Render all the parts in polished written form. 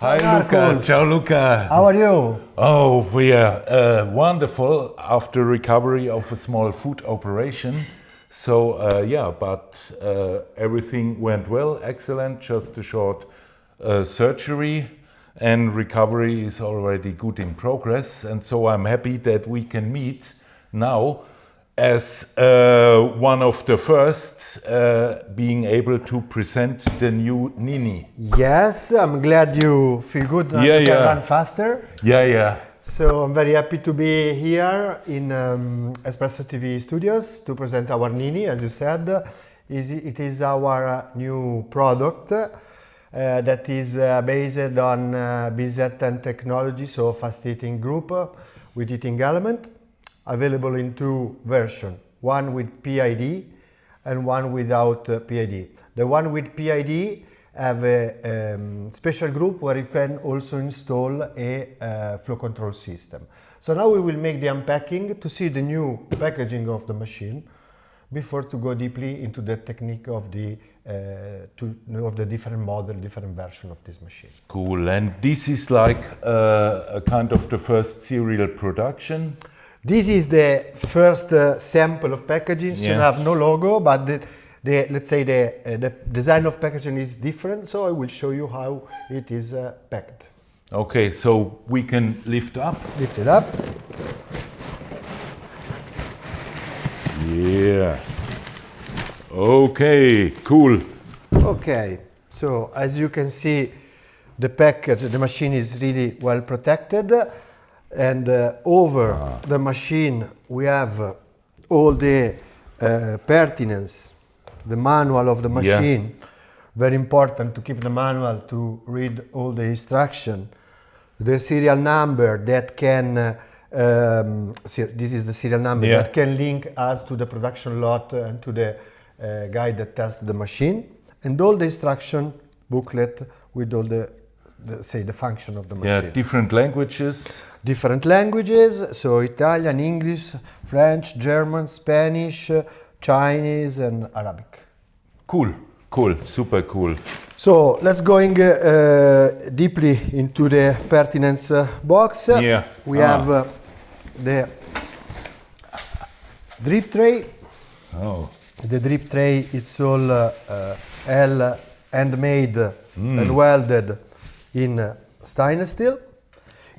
Hi Luca, Marcus. ciao Luca. How are you? Oh, we are wonderful after recovery of a small food operation. So but everything went well, excellent, just a short surgery and recovery is already good in progress. And so I'm happy that we can meet now as one of the first being able to present the new Nini. Yes, I'm glad you feel good and you can run faster. Yeah. So I'm very happy to be here in Espresso TV studios to present our Nini, as you said. It is our new product that is based on BZ10 technology, so fast heating group with heating element, available in two versions, one with PID and one without PID. The one with PID have a special group where you can also install a flow control system. So now we will make the unpacking to see the new packaging of the machine before to go deeply into the technique of the different model, different version of this machine. Cool, and this is like a kind of the first serial production? This is the first sample of packaging, so you have no logo, but let's say the design of packaging is different, so I will show you how it is packed. Okay, so we can lift up? Lift it up. Yeah. Okay, cool. Okay, so as you can see, the package, the machine is really well protected. And over the machine we have all the pertinence, the manual of the machine. Very important to keep the manual to read all the instruction. The serial number that can, this is the serial number that can link us to the production lot and to the guy that tests the machine. And all the instruction booklet with all the function of the machine. Yeah, different languages. Different languages, so Italian, English, French, German, Spanish, Chinese and Arabic. Cool, super cool. So let's going deeply into the pertinence box. Yeah. We have the drip tray. Oh. The drip tray, it's all handmade and welded in stainless steel.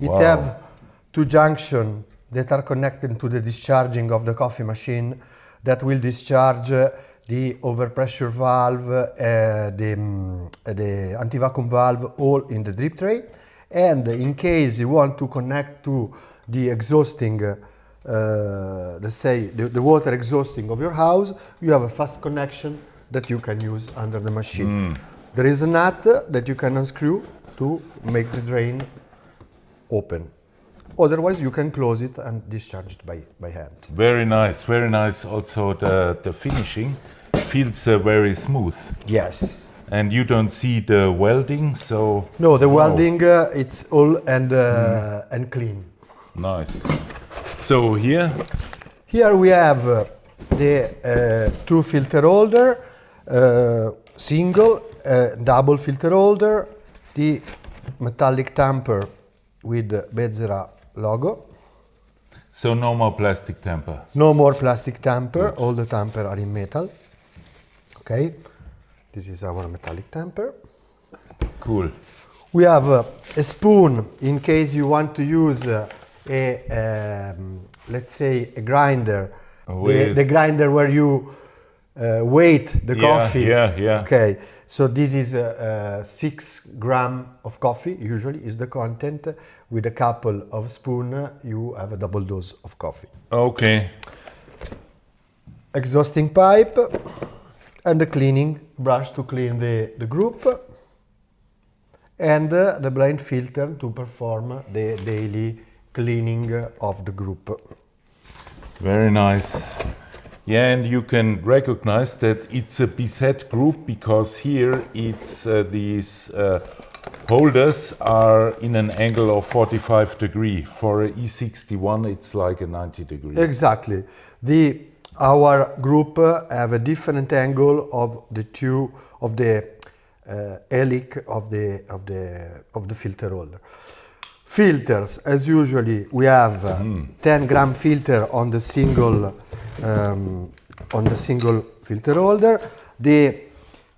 It have two junctions that are connected to the discharging of the coffee machine that will discharge the overpressure valve, the anti-vacuum valve, all in the drip tray. And in case you want to connect to the exhausting, let's say the water exhausting of your house, you have a fast connection that you can use under the machine. There is a nut that you can unscrew to make the drain open. Otherwise, you can close it and discharge it by hand. Very nice, very nice. Also, the finishing feels very smooth. Yes. And you don't see the welding, so... No, the welding, it's all and clean. Nice. So here? Here we have the two filter holder, single, double filter holder, the metallic tamper with the Bezzera logo. So no more plastic tamper? No more plastic tamper, Good. all the tamper are in metal. Okay, this is our metallic tamper. Cool. We have a spoon in case you want to use let's say a grinder, the grinder where you weight the coffee. Yeah. Okay, so this is 6 grams of coffee, usually is the content. With a couple of spoon, you have a double dose of coffee. Okay. Exhausting pipe and the cleaning brush to clean the group. And the blind filter to perform the daily cleaning of the group. Very nice. Yeah, and you can recognize that it's a BZ group because here it's these holders are in an angle of 45 degrees. For a E61 it's like a 90 degree. Exactly. Our group have a different angle of the two of the helic of the filter holder. Filters, as usually, we have 10 gram filter on the single filter holder. The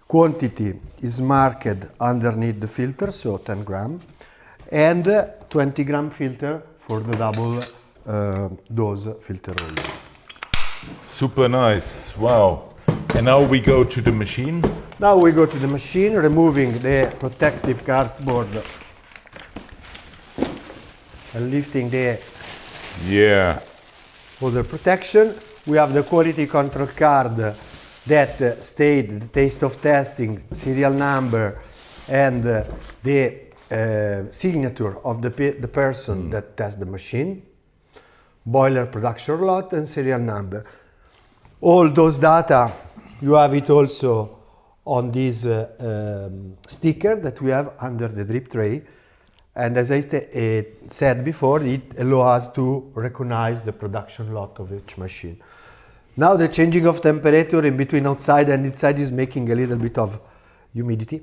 quantity is marked underneath the filter, so 10 gram, and 20 gram filter for the double dose filter holder. Super nice. Wow. And now we go to the machine. Now we go to the machine, removing the protective cardboard and lifting the holder protection. We have the quality control card that state the taste of testing, serial number, and the signature of the person that tests the machine, boiler production lot, and serial number. All those data, you have it also on this sticker that we have under the drip tray. And as I said before, it allows us to recognize the production lot of each machine. Now the changing of temperature in between outside and inside is making a little bit of humidity.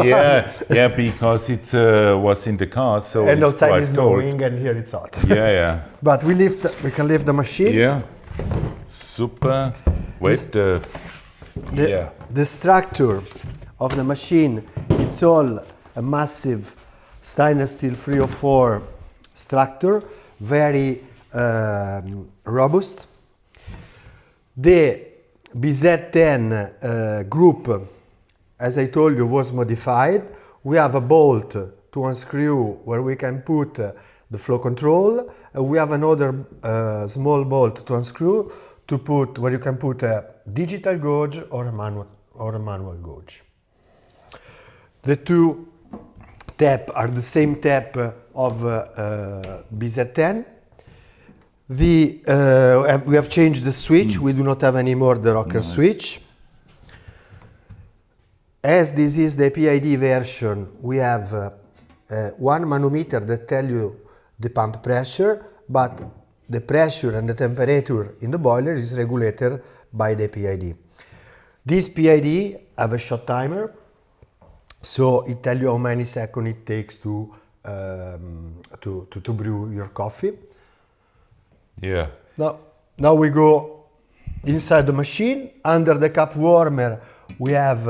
yeah, because it was in the car, so and it's outside quite is cold. snowing and here it's hot. Yeah. But we can lift the machine. Yeah. Super. Wait. The structure of the machine, it's all a massive stainless steel 304 structure, very robust. The BZ10 group, as I told you, was modified. We have a bolt to unscrew where we can put the flow control. We have another small bolt to unscrew to put where you can put a digital gauge or a manual gauge. The two taps are the same tap of BZ10. We have changed the switch. We do not have anymore the rocker switch. As this is the PID version, we have one manometer that tells you the pump pressure, but the pressure and the temperature in the boiler is regulated by the PID. This PID have a shot timer, so it tells you how many seconds it takes to brew your coffee. Yeah. Now we go inside the machine. Under the cup warmer, we have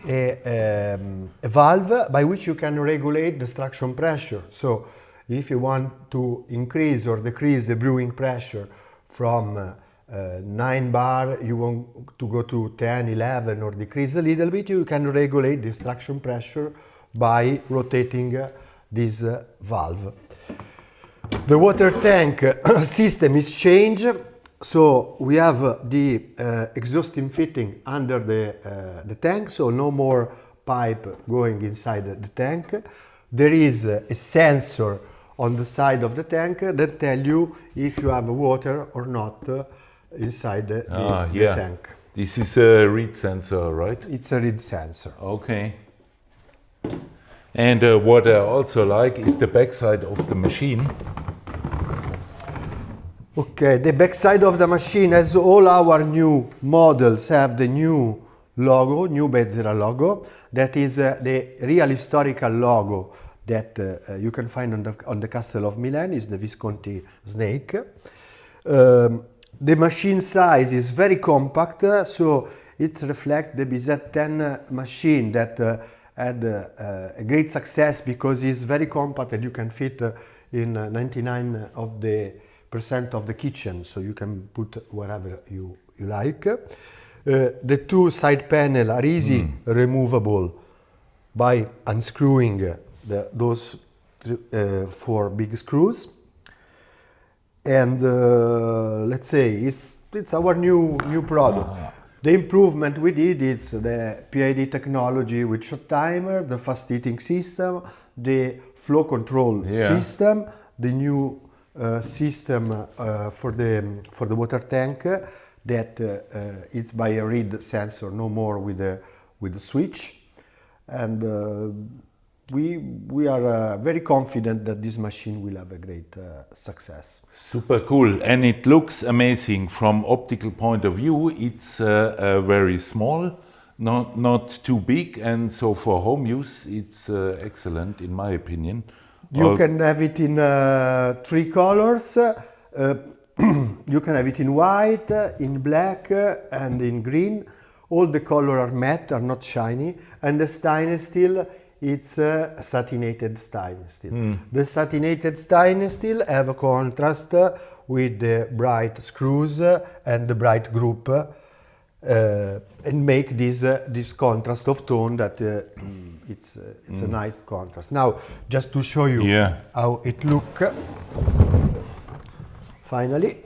a valve by which you can regulate the extraction pressure. So if you want to increase or decrease the brewing pressure from 9 bar, you want to go to 10, 11 or decrease a little bit, you can regulate the extraction pressure by rotating this valve. The water tank system is changed, so we have the exhausting fitting under the tank, so no more pipe going inside the tank. There is a sensor on the side of the tank that tells you if you have water or not inside the tank. This is a read sensor, right? It's a read sensor. Okay. And what I also like is the backside of the machine. Okay, the backside of the machine, as all our new models have the new logo, new Bezzera logo. That is the real historical logo that you can find on the Castle of Milan, is the Visconti snake. The machine size is very compact, so it reflects the BZ10 machine that had a great success because it's very compact and you can fit in 99% of the kitchen, so you can put wherever you like. The two side panels are easy removable by unscrewing those 4 big screws. And let's say it's our new product. The improvement we did is the PID technology with shot timer, the fast heating system, the flow control system, the new system for the water tank that it's by a read sensor, no more with the switch, and we are very confident that this machine will have a great success. Super cool, and it looks amazing from optical point of view. It's very small, not too big, and so for home use it's excellent in my opinion. You can have it in 3 colors. You can have it in white, in black, and in green. All the colors are matte, are not shiny, and the stainless steel, it's satinated stainless steel. The satinated stainless steel have a contrast with the bright screws and the bright group, and make this contrast of tone that it's a nice contrast. Now, just to show you how it look. Finally,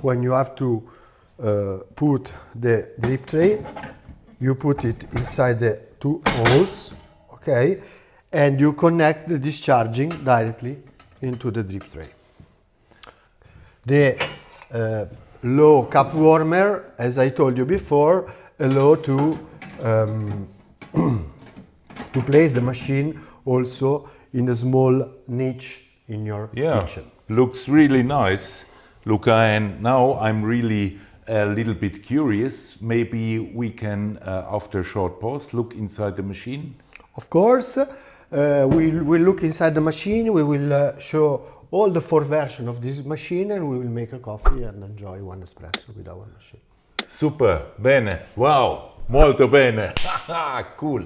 when you have to put the drip tray, you put it inside the 2 holes, okay, and you connect the discharging directly into the drip tray. The low cup warmer, as I told you before, allow to place the machine also in a small niche in your kitchen. Looks really nice, Luca, and now I'm really a little bit curious. Maybe we can, after a short pause, look inside the machine. Of course, we'll look inside the machine. We will show all the 4 versions of this machine, and we will make a coffee and enjoy one espresso with our machine. Super, bene, wow, molto bene, cool.